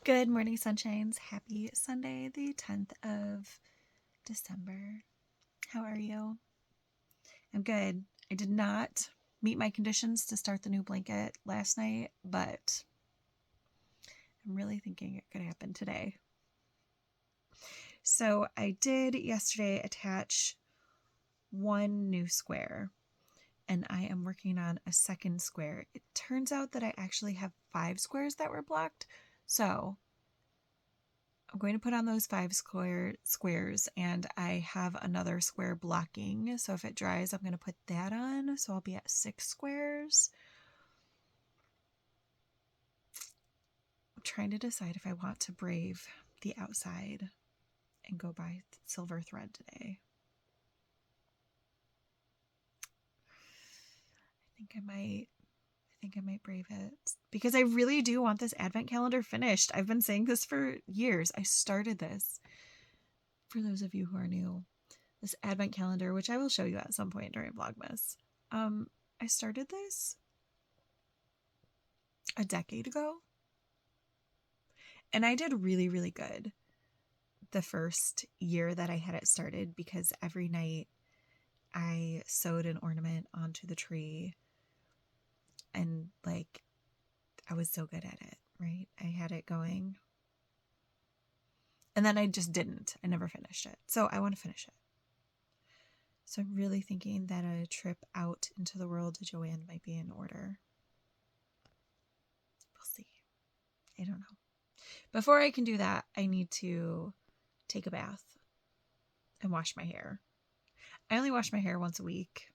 Good morning, sunshines. Happy Sunday, the 10th of December. How are you? I'm good. I did not meet my conditions to start the new blanket last night, but I'm really thinking it could happen today. So I did yesterday attach one new square, and I am working on a second square. It turns out that I actually have 5 squares that were blocked, so I'm going to put on those 5 squares, and I have another square blocking. So if it dries, I'm going to put that on. So I'll be at 6 squares. I'm trying to decide if I want to brave the outside and go buy silver thread today. I think I might brave it because I really do want this advent calendar finished. I've been saying this for years. I started this, for those of you who are new, this advent calendar, which I will show you at some point during Vlogmas. I started this a decade ago, and I did really, really good the first year that I had it started because every night I sewed an ornament onto the tree, and like I was so good at it, right? I had it going, and then I just didn't. I never finished it. So I want to finish it. So I'm really thinking that a trip out into the world to Joanne might be in order. We'll see. I don't know. Before I can do that, I need to take a bath and wash my hair. I only wash my hair once a week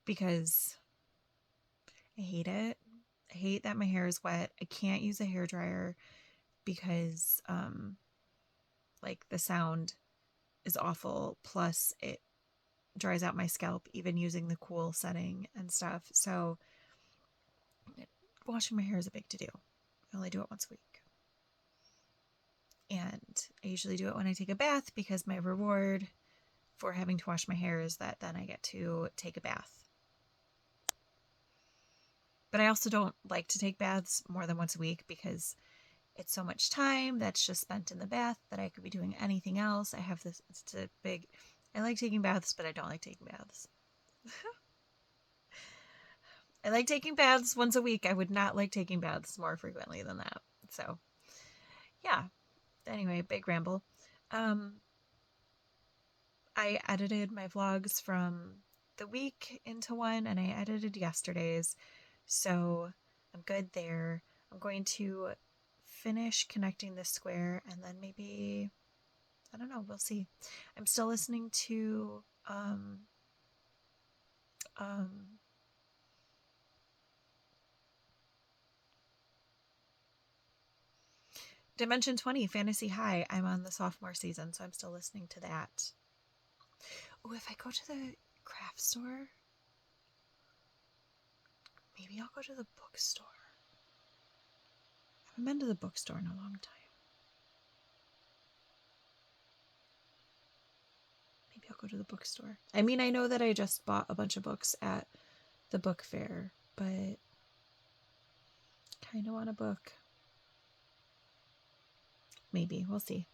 because I hate it. I hate that my hair is wet. I can't use a hair dryer because like the sound is awful. Plus it dries out my scalp even using the cool setting and stuff. So washing my hair is a big to-do. I only do it once a week. And I usually do it when I take a bath because my reward for having to wash my hair is that then I get to take a bath. But I also don't like to take baths more than once a week because it's so much time that's just spent in the bath that I could be doing anything else. I have this, it's a big, I like taking baths, but I don't like taking baths. I like taking baths once a week. I would not like taking baths more frequently than that. So, yeah. Anyway, big ramble. I edited my vlogs from the week into one, and I edited yesterday's. So I'm good there. I'm going to finish connecting this square, and then maybe, I don't know, we'll see. I'm still listening to Dimension 20 Fantasy High. I'm on the sophomore season, so I'm still listening to that. Oh, if I go to the craft store, maybe I'll go to the bookstore. I haven't been to the bookstore in a long time. Maybe I'll go to the bookstore. I mean, I know that I just bought a bunch of books at the book fair, but kind of want a book. Maybe. We'll see.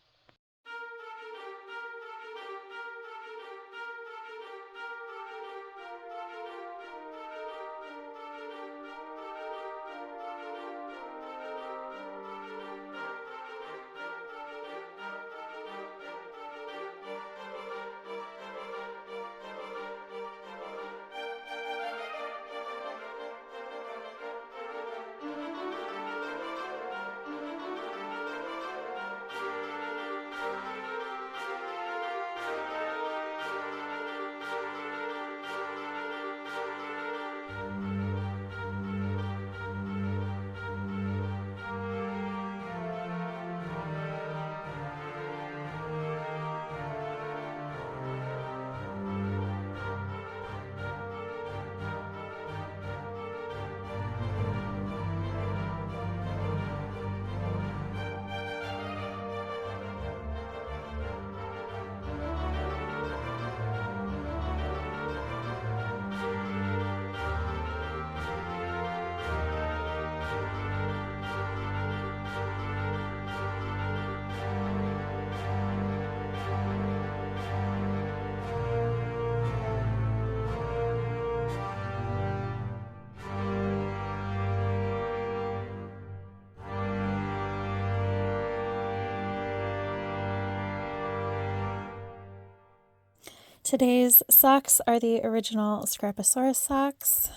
Today's socks are the original Scraposaurus socks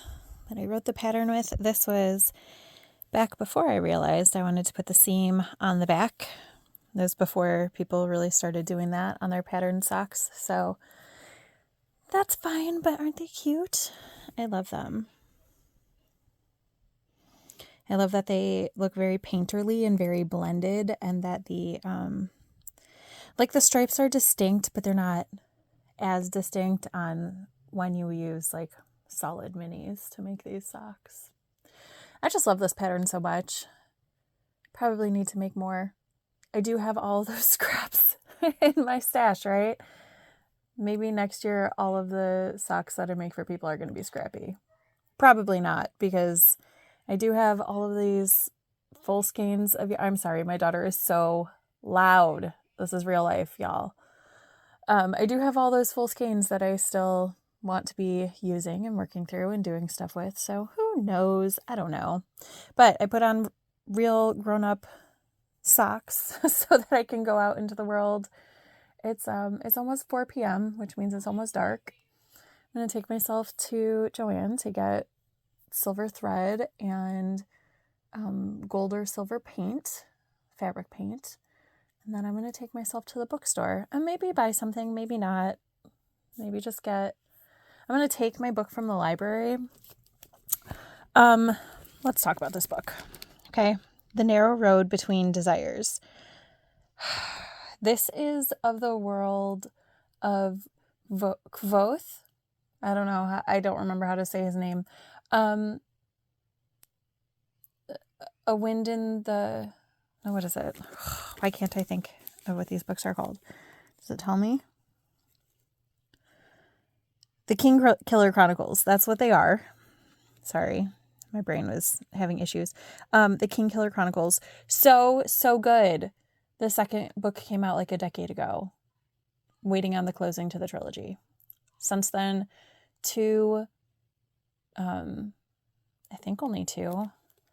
that I wrote the pattern with. This was back before I realized I wanted to put the seam on the back. That was before people really started doing that on their pattern socks. So that's fine, but aren't they cute? I love them. I love that they look very painterly and very blended, and that the like the stripes are distinct, but they're not as distinct on when you use like solid minis to make these socks. I just love this pattern so much. Probably need to make more. I do have all those scraps in my stash, right? Maybe next year all of the socks that I make for people are going to be scrappy. Probably not, because I do have all of these full skeins of... I'm sorry, my daughter is so loud. This is real life, y'all. I do have all those full skeins that I still want to be using and working through and doing stuff with. So who knows? I don't know. But I put on real grown-up socks so that I can go out into the world. It's almost 4 p.m., which means it's almost dark. I'm going to take myself to Joann to get silver thread and gold or silver paint, fabric paint. And then I'm going to take myself to the bookstore and maybe buy something, maybe not. Maybe just I'm going to take my book from the library. Let's talk about this book. Okay. The Narrow Road Between Desires. This is of the world of Kvothe. I don't know. I don't remember how to say his name. A Wind in the... Oh, what is it? Why can't I think of what these books are called? Does it tell me? The Kingkiller Chronicles. That's what they are. Sorry. My brain was having issues. The Kingkiller Chronicles. So good. The second book came out like a decade ago. Waiting on the closing to the trilogy. Since then, I think only 2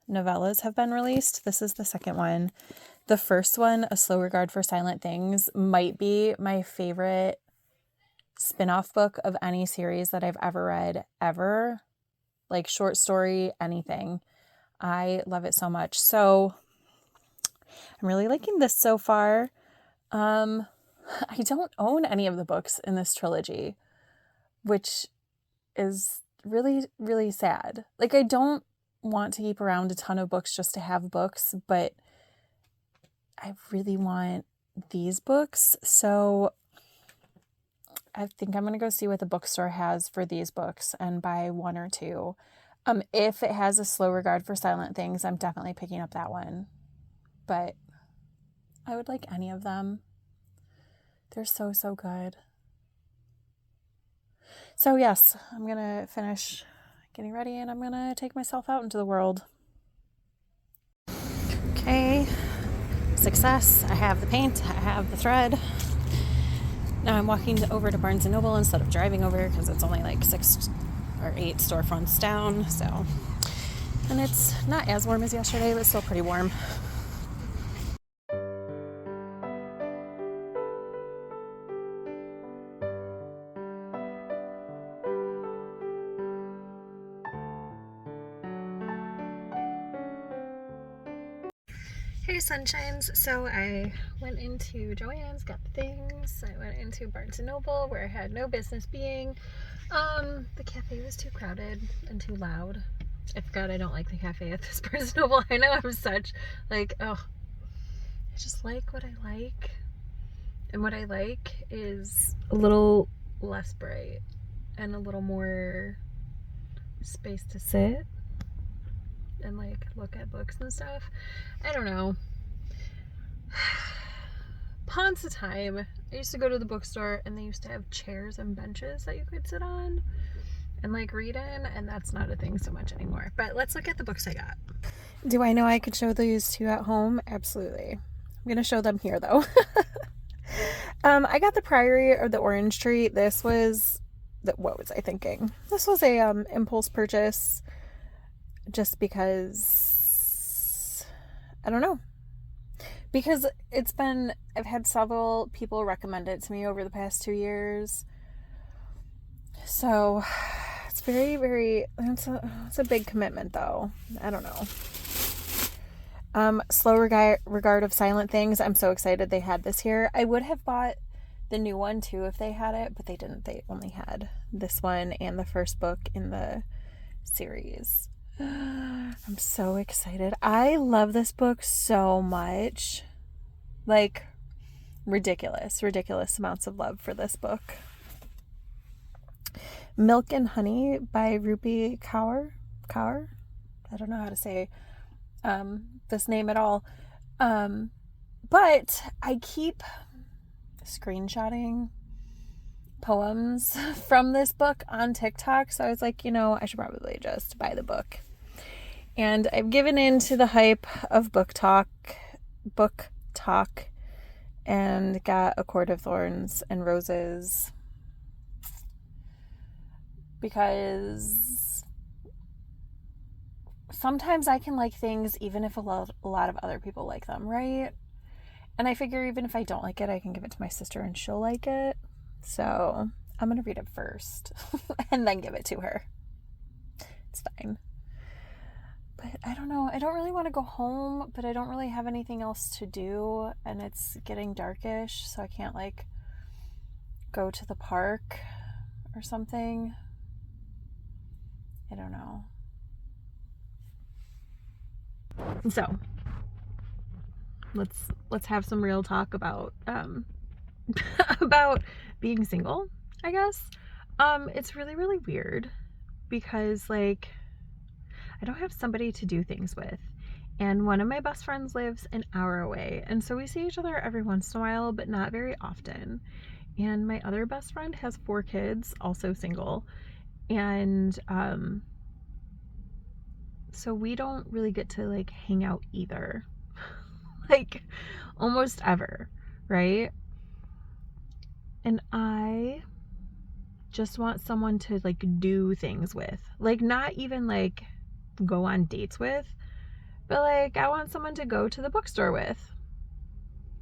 novellas have been released. This is the second one. The first one, A Slow Regard for Silent Things, might be my favorite spin-off book of any series that I've ever read, ever. Like short story, anything. I love it so much. So I'm really liking this so far. I don't own any of the books in this trilogy, which is really, really sad. Like, I don't want to keep around a ton of books just to have books, but I really want these books. So I think I'm going to go see what the bookstore has for these books and buy 1 or 2. If it has A Slow Regard for Silent Things, I'm definitely picking up that one. But I would like any of them. They're so, so good. So yes, I'm going to finish getting ready and I'm going to take myself out into the world. Okay, success. I have the paint, I have the thread. Now I'm walking over to Barnes & Noble instead of driving over because it's only like 6 or 8 storefronts down. So, and it's not as warm as yesterday, but still pretty warm. Hey sunshines, so I went into Joann's, got the things. I went into Barnes & Noble where I had no business being. The cafe was too crowded and too loud. I forgot I don't like the cafe at this Barnes & Noble. I know I'm such like, I just like what I like. And what I like is a little less bright and a little more space to sit and like look at books and stuff. I don't know. Once a time, I used to go to the bookstore and they used to have chairs and benches that you could sit on and like read in, and that's not a thing so much anymore. But let's look at the books I got. Do I know I could show these to you at home? Absolutely. I'm gonna show them here though. I got the Priory or the Orange Tree. This was what was I thinking? This was a impulse purchase. Just because, I don't know, because I've had several people recommend it to me over the past 2 years. So it's very, very, it's a big commitment though. I don't know. Slow Regard of Silent Things. I'm so excited they had this here. I would have bought the new one too if they had it, but they didn't. They only had this one and the first book in the series. I'm so excited. I love this book so much. Like, ridiculous amounts of love for this book. Milk and Honey by Rupi Kaur. I don't know how to say this name at all. But I keep screenshotting poems from this book on TikTok. So I was like, I should probably just buy the book. And I've given in to the hype of book talk, and got A Court of Thorns and Roses because sometimes I can like things even if a lot of other people like them, right? And I figure even if I don't like it, I can give it to my sister and she'll like it. So I'm going to read it first and then give it to her. It's fine. But I don't know. I don't really want to go home, but I don't really have anything else to do. And it's getting darkish, so I can't like go to the park or something. I don't know. So let's have some real talk about about being single, I guess. It's really, really weird because like I don't have somebody to do things with. And one of my best friends lives an hour away. And so we see each other every once in a while, but not very often. And my other best friend has 4 kids, also single. And so we don't really get to like hang out either. Like almost ever, right? And I just want someone to like do things with. Like not even like go on dates with, but like I want someone to go to the bookstore with.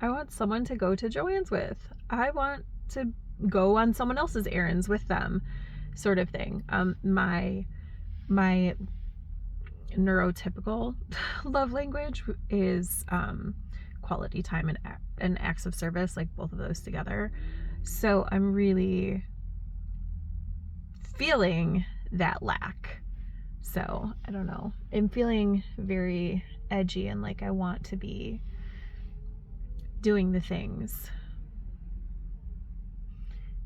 I want someone to go to Joann's with. I want to go on someone else's errands with them, sort of thing. My neurotypical love language is quality time and acts of service, like both of those together. So I'm really feeling that lack. So I don't know. I'm feeling very edgy and like I want to be doing the things,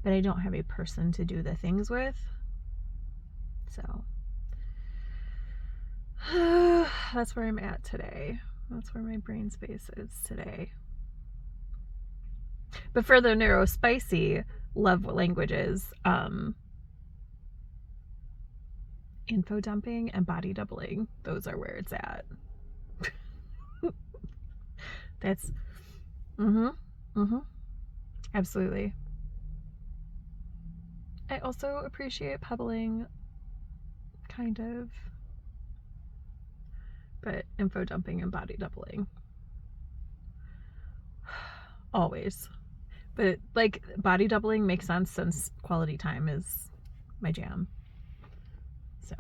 but I don't have a person to do the things with. So that's where I'm at today. That's where my brain space is today. But for the neurospicy love languages, info dumping and body doubling, those are where it's at. That's absolutely. I also appreciate pebbling, kind of, but info dumping and body doubling always. But like body doubling makes sense since quality time is my jam. So,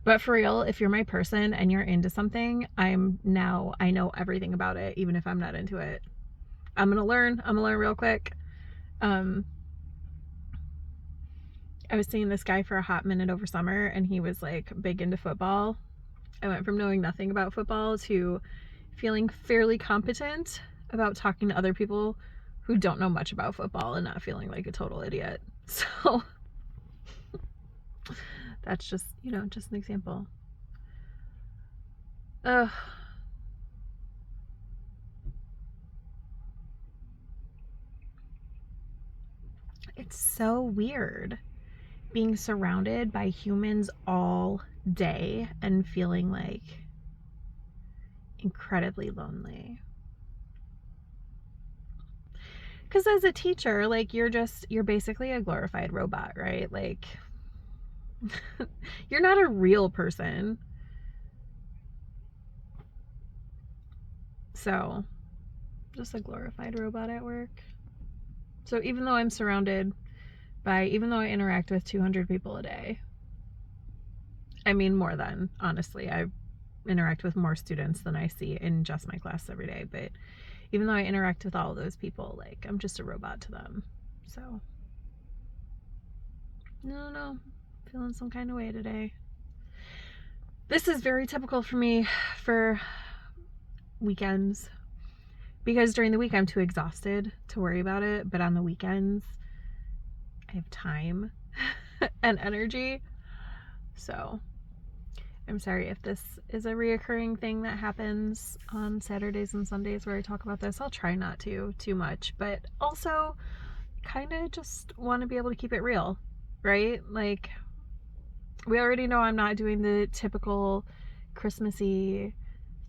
but for real, if you're my person and you're into something, I know everything about it, even if I'm not into it. I'm gonna learn real quick. I was seeing this guy for a hot minute over summer and he was like big into football. I went from knowing nothing about football to feeling fairly competent about talking to other people who don't know much about football and not feeling like a total idiot. So that's just, just an example. It's so weird being surrounded by humans all day and feeling like incredibly lonely. Because as a teacher, like you're basically a glorified robot, right? Like you're not a real person. So just a glorified robot at work. So even though I'm surrounded by, even though I interact with 200 people a day. I mean, more than, honestly. I interact with more students than I see in just my class every day. But even though I interact with all of those people, like, I'm just a robot to them. So, no, feeling some kind of way today. This is very typical for me for weekends, because during the week I'm too exhausted to worry about it, but on the weekends I have time and energy. So I'm sorry if this is a reoccurring thing that happens on Saturdays and Sundays where I talk about this. I'll try not to too much, but also kind of just want to be able to keep it real, right? Like, we already know I'm not doing the typical Christmassy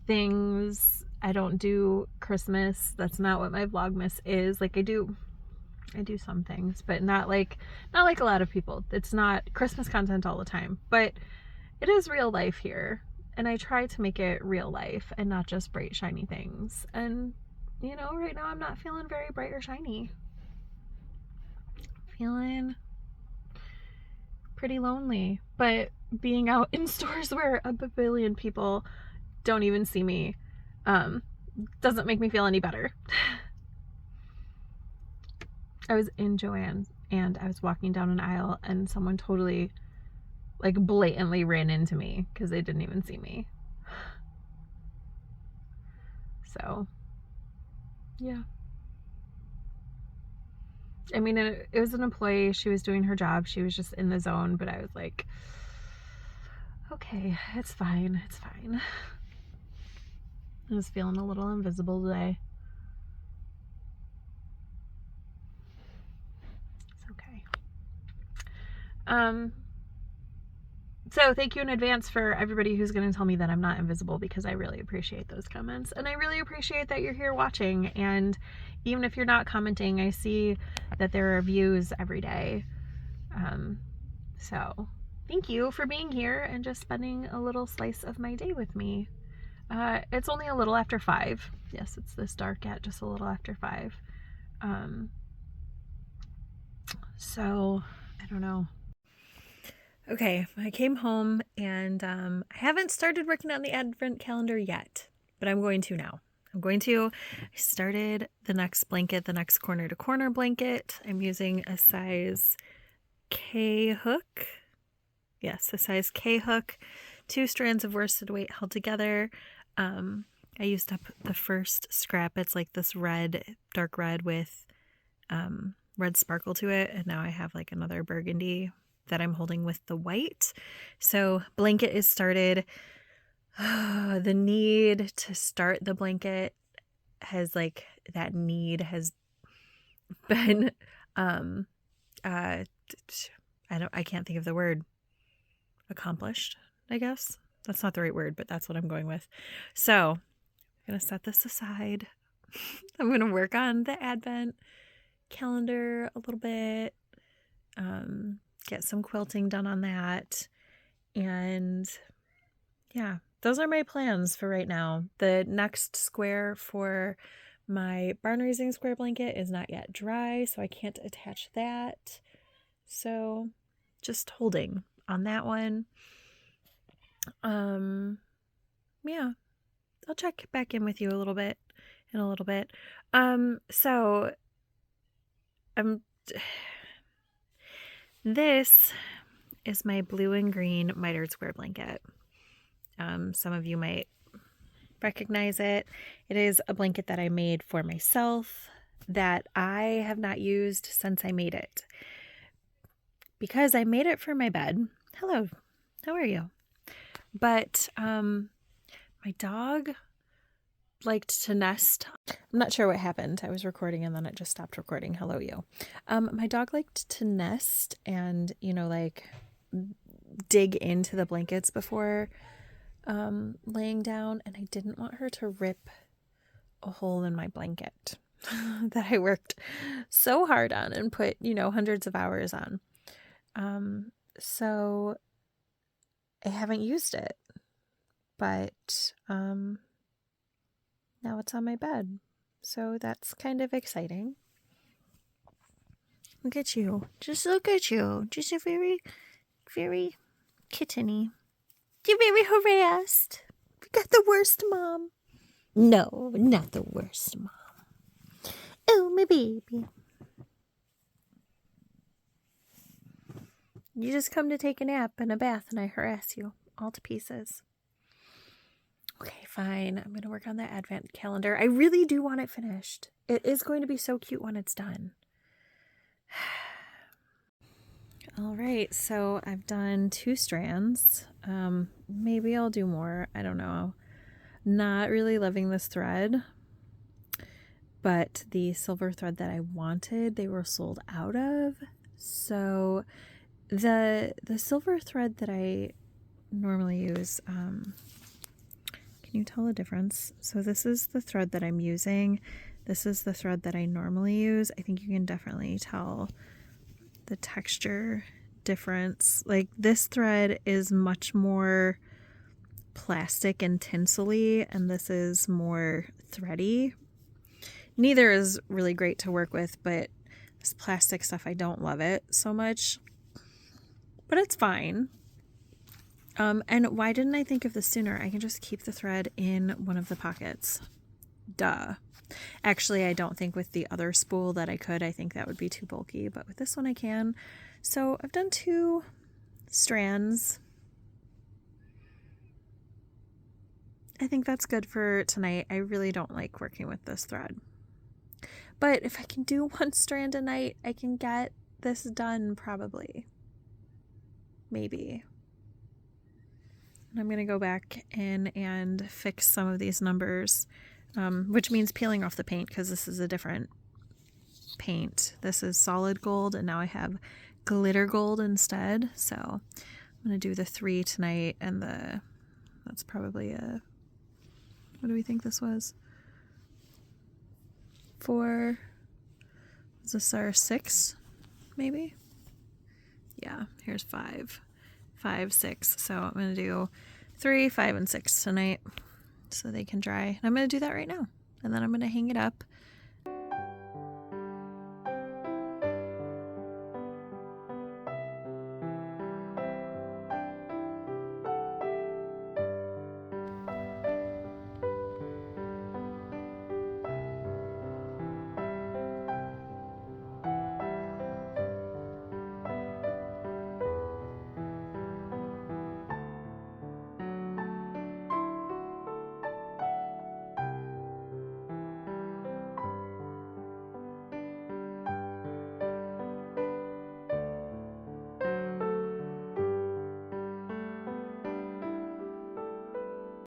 things. I don't do Christmas. That's not what my Vlogmas is. Like, I do some things, but not like a lot of people. It's not Christmas content all the time, but it is real life here. And I try to make it real life and not just bright, shiny things. And, right now I'm not feeling very bright or shiny. Feeling pretty lonely. But being out in stores where a billion people don't even see me doesn't make me feel any better. I was in Joann's and I was walking down an aisle and someone totally, like, blatantly ran into me because they didn't even see me. So, yeah. I mean, it was an employee. She was doing her job. She was just in the zone, but I was like, okay, it's fine. It's fine. I was feeling a little invisible today. It's okay. So thank you in advance for everybody who's going to tell me that I'm not invisible, because I really appreciate those comments. And I really appreciate that you're here watching. And even if you're not commenting, I see that there are views every day. So thank you for being here and just spending a little slice of my day with me. It's only a little after 5. Yes, it's this dark at just a little after 5. So I don't know. Okay, I came home and I haven't started working on the advent calendar yet, but I'm going to now. I started the next blanket, the next corner to corner blanket. I'm using a size K hook. Yes, a size K hook. 2 strands of worsted weight held together. I used up the first scrap. It's like this dark red with red sparkle to it. And now I have like another burgundy that I'm holding with the white. So blanket is started. The need to start the blanket has been I can't think of the word. Accomplished, I guess. That's not the right word, but that's what I'm going with. So I'm going to set this aside. I'm going to work on the advent calendar a little bit. Get some quilting done on that. And yeah, those are my plans for right now. The next square for my barn raising square blanket is not yet dry, so I can't attach that. So just holding on that one. Yeah, I'll check back in with you in a little bit. This is my blue and green mitered square blanket. Some of you might recognize it. It is a blanket that I made for myself that I have not used since I made it, because I made it for my bed. Hello, how are you? But my dog liked to nest. I'm not sure what happened. I was recording and then it just stopped recording. Hello, you. My dog liked to nest and, dig into the blankets before laying down. And I didn't want her to rip a hole in my blanket that I worked so hard on and put, hundreds of hours on. So I haven't used it, but now it's on my bed. So that's kind of exciting. Look at you. Just look at you. Just a very, very kitteny. You're very harassed. You got the worst mom. No, not the worst mom. Oh, my baby. You just come to take a nap and a bath and I harass you all to pieces. Okay, fine. I'm going to work on that advent calendar. I really do want it finished. It is going to be so cute when it's done. All right, so I've done 2 strands. Maybe I'll do more. I don't know. Not really loving this thread, but the silver thread that I wanted, they were sold out of. So the silver thread that I normally use, can you tell the difference? So this is the thread that I'm using. This is the thread that I normally use. I think you can definitely tell the texture difference. Like this thread is much more plastic and tinsely, and this is more thready. Neither is really great to work with, but this plastic stuff, I don't love it so much, but it's fine. And why didn't I think of this sooner? I can just keep the thread in one of the pockets. Duh. Actually, I don't think with the other spool that I could. I think that would be too bulky, but with this one I can. So I've done 2 strands. I think that's good for tonight. I really don't like working with this thread. But if I can do 1 strand a night, I can get this done probably. Maybe. And I'm going to go back in and fix some of these numbers, which means peeling off the paint because this is a different paint. This is solid gold and now I have glitter gold instead. So I'm going to do the 3 tonight and that's probably what do we think this was? 4, is this our 6 maybe? Yeah, here's 5, 5, 6. So I'm going to do 3, 5, and 6 tonight so they can dry. And I'm going to do that right now. And then I'm going to hang it up